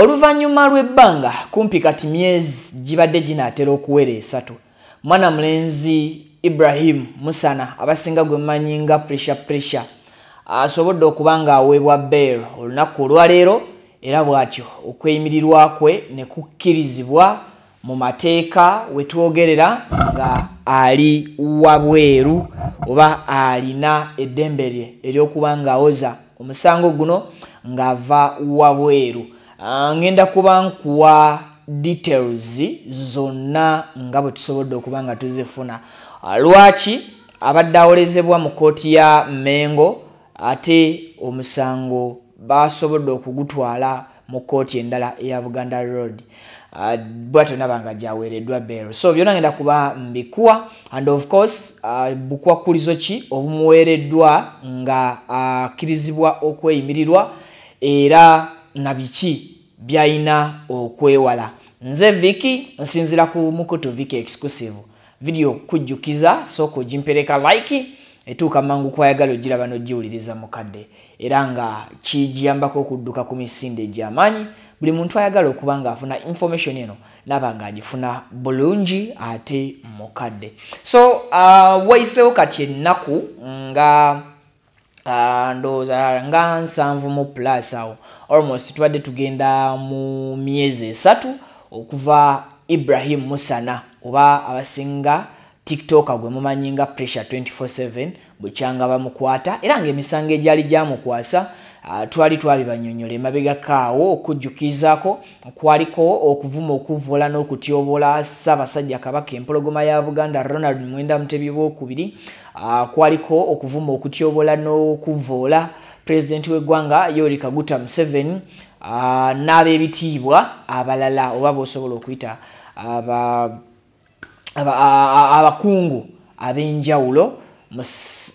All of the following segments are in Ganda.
Oluvannyuma lw'ebbanga kumpi kati myezi gibadde ginaatera okuwera 3 mwana mulenzi Ibrahim Musana abasinga gwe mmanyi nga pressure asobodde okuba nga aweebwa bail olunaku olwaleero era bw'atyo okweyimirirwa kwe ne kukkirizibwa mu mateeka we twogerera nga ali wabweru oba alina eddembe lye ery'okuba ng'awoza omusango guno ng'ava wabweru. Ngenda kuba nkuwa details zonna nga bwe tusobodde okuba nga tuzifuna. Lwaki abadde awolezebwa mu kooti ya Mengo ate omusango basobodde okugutwala mu kooti endala eya Buganda Road. Bwatyo nabanga gyaweereddwa bail. So byonna ngenda kuba mbikuwa and of course bukwakkulizo ki obumuweereddwa nga akkirizibwa okweyimirirwa era na biki byayina okwewala. Nze Vicky nsinzira ku Mukutu Vicky exclusive video kujjukiza soko ogimpereka like etuuka mangu kwayagala ogiraba n'ogiwuliriza mukadde era nga kijiyambako okudduka ku misinde gy'amaanyi buli muntu ayagala okuba ng'afuna information eno nabanga agifuna bulungi ate mukadde. So waisewo kati ennaku nga ndowooza nga 7 mu plus awo almost tubadde tugenda mu myezi 3 okuva Ibrahim Musana oba abasinga TikTok gwe mumanyi nga pressure 24/7 bukyanga bamukwata era ng'emisango egyali gyamukwasa twali twabibanyonyola emabega kaawo okujjukizaako kwaliko okuvuma okuvoola n'okutyobola Ssaabasajja Kabaka empologoma ya Buganda Ronald Mwenda Mutebi II kwaliko okuvuma okutyobola n'okuvoola President w'eggwanga Yoweri Kaguta Museveni n'ab'ebitiibwa abalala oba b'osobola okuyita abakungu ab'enjawulo mu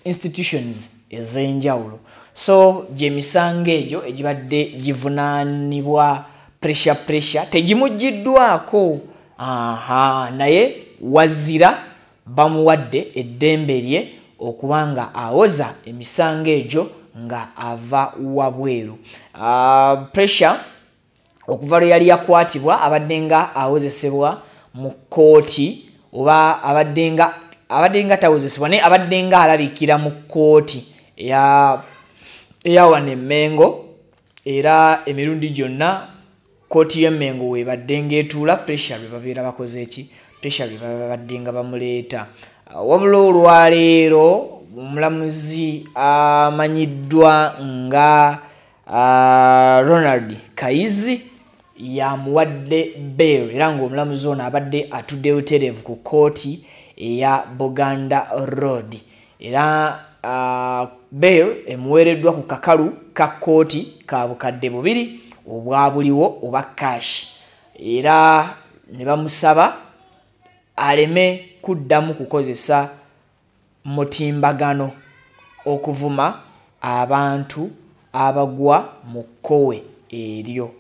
institutions ez'enjawulo. So gyemisango egyo egibadde givunaanibwa pressure tegimuggiddwako naye wazira bamuwadde eddembe lye okubanga awoza emisango egyo nga ava wabweru. Pressure okuva lwe yali yakwatibwa abadde nga awozesebwa mu kooti oba abadde nga tawozesebwa naye abadde nga alabikira mu kooti eyawane Mengo era emirundi gyonna kooti y'Emengo webadde ng'etuula pressure lwe babeera bakoze eki pressure lwe babadde nga bamuleeta. Wabula olwaleero omulamuzi amanyiddwa nga Ronald Kayizi yamuwadde bail era ng'omulamuzi ono abadde atudde butereevu ku kooti eya Buganda Road era bail emuweereddwa ku kakalu ka kooti ka bukadde 2 obwa buliwo oba cash era ne bamusaba aleme kuddamu kukozesa mutimbagano okuvuma abantu abagwa mu kkowe eryo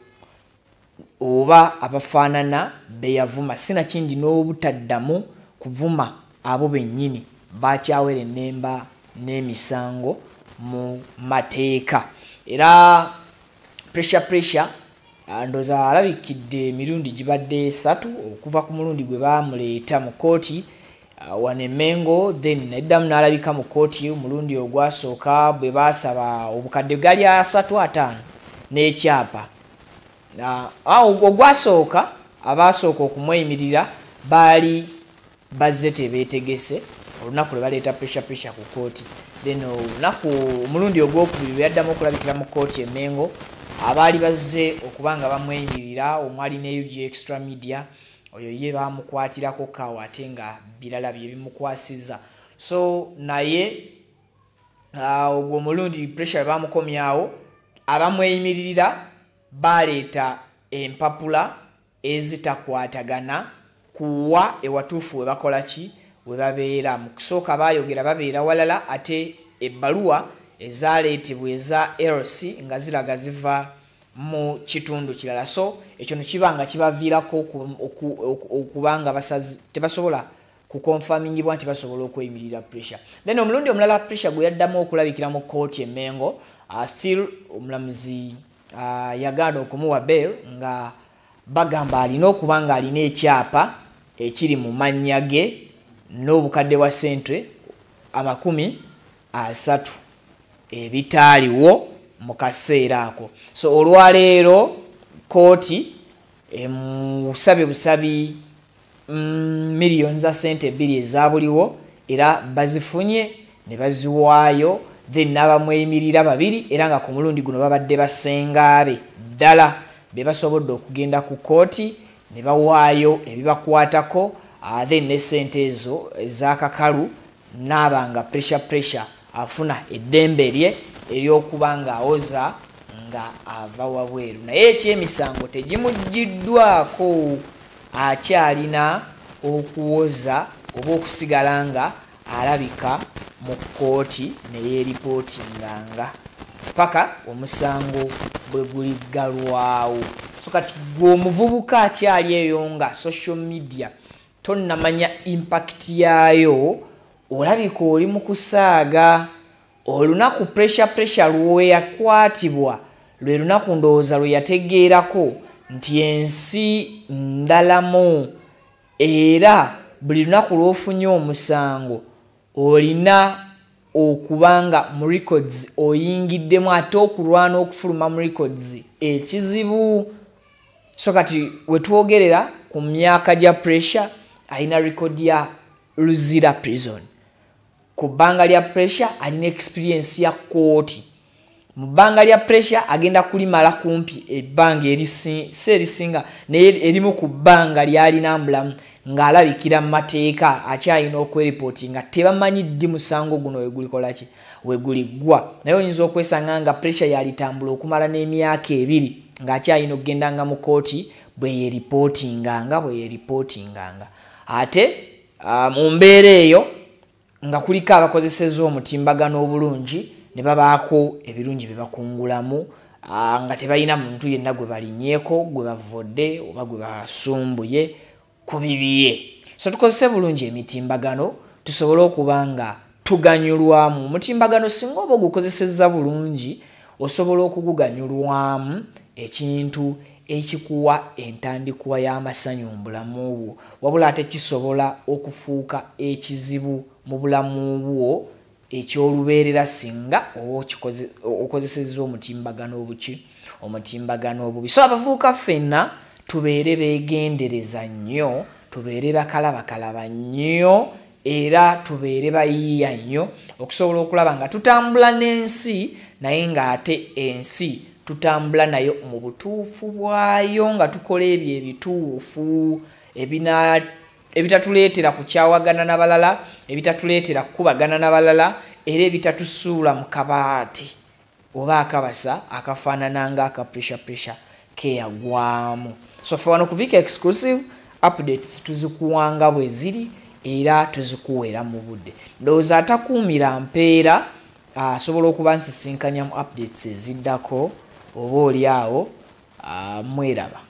oba abafaanana be yavuma sinakindi n'obutaddamu kuvuma abo bennyini bakyawera ennemba n'emisango mu mateeka era pressure ndoza alabikidde emirundi gibadde 3 okuva ku mulundi gwe bamuleeta mu kooti wane Mengo then neddamu n'alabika mu kooti omulundi ogwasooka bwe baasaba obukadde gali 35 n'ekyapa ogwasooka abaasooka okumweyimirira baali bazze tebeetegese olunaku lwe baleeta pressure ku kooti then olunaku omulundi ogwokubiri yaddamu okulabikira mu kooti Mengo abaali bazze okubanga bamweyimirira omwali ne UG Extra Media oyo ye bamukwatirako kawa ate nga birala bye bimukwasiza. So naye ogwo omulundi pressure bamukomyawo abamweyimirira baleeta empapula ezitakwatagana kuwa ewatuufu we bakola ki we babeera mu kusooka baayogera babeera walala ate ebbaluwa ezaleetebwa eza LC nga ziraga ziva mu kitundu kirala. So ekyo nekibanga kibaviirako okubanga basazi tebasobola kukonfamingibwa nti basobola okweyimirira pressure. Then omulundi omulala pressure gwe yaddamu okulabikira mu kooti Mengo still omulamuzi yaganda okumuwa bail nga bagamba alina okuba nga alina ekyapa ekiri mu mannya ge n'obukadde bwa sente 30 ebitaaliwo mu kaseera ako. So olwaleero kooti emusabye busabi miliyoni za sente 2 ezabuliwo era bazifunye ne baziwaayo, then n'abamweyimirira 2 era nga ku mulundi guno babadde basengaabe ddala be basobodde okugenda ku kooti ne bawaayo ebibakwatako, then ne sente ezo ez'akakalu n'abanga pressure afuna eddembe lye ery'okuba nga awoza nga ava wabweru. Naye ekyemisango tegimuggiddwako, akyalina okuwoza oba okusigala nga alabika mu kooti neyeeripootinganga paka omusango bwe guliggalwawo. So kati gwe omuvubuka akyali eyo nga social media tonnamanya impact yaayo, olabika oli mu kusaaga. Olunaku pressure lwe yakwatibwa lwe lunaku ndowooza lwe yategeerako nti ensi ndalamu, era buli lunaku lw'ofunye omusango olina okubanga mu records oyingiddemu, ate okulwana okufuluma mu records ekizibu. So kati wetwogerera ku myaka gya pressure alina record ya Luzira prison. Ku bbanga lya pressure alina experience ya kooti. Mu bbanga lya pressure agenda kulimala kumpi ebbanga erisinga naye erimu ku bbanga lyalina mbulamu ng'alabikira mu mateeka akyalina okwerepooti nga tebamanyi ddi musango guno wegulikolaki weguliggwa. Naye oyinza okwesanga nga pressure yalitambula okumala n'emyaka 2 ng'akyalina okugendanga mu kooti bwe yeeripootinganga. Ate mu mbeera eyo nga kuliko abakozeseza omutimbagano obulungi ne babaako ebirungi bye bakungulamu, nga tebalina muntu yenna gwe balinyeeko, gwe bavodde oba gwe basumbuye ku bibye. So tukozese bulungi emitimbagano tusobole okuba nga tuganyulwamu. Omutimbagano singa oba ogukozesezza bulungi osobola okuguganyulwamu ekintu ekikuwa entandikwa y'amasanyu mu bulamu bwo, wabula ate kisobola okufuuka ekizibu mu bulamu bwo ekyolubeerera singa okozesezza omutimbagano obubi. So abavubuka ffenna tubeere beegendereza nnyo, tubeere bakalabakalaba nnyo era tubeere bayiiya nnyo okusobola okulaba nga tutambula n'ensi naye ng'ate ensi tutambula nayo mu butuufu bwayo, nga tukola ebyo ebituufu ebitatuleetera kukyawagana n'abalala, ebitatuleetera kukubagana n'abalala, era ebitatusuula mu kabaati oba akabasa akafaanana ng'aka pressure keyagwamu. So ffe wano ku Vic Exclusive updates tuzikuwanga bwe ziri era tuzikuweera mu budde. Ndowooza atakuumira mpeera asobola okuba nsisinkanya mu updates eziddako oba oli awo mweraba.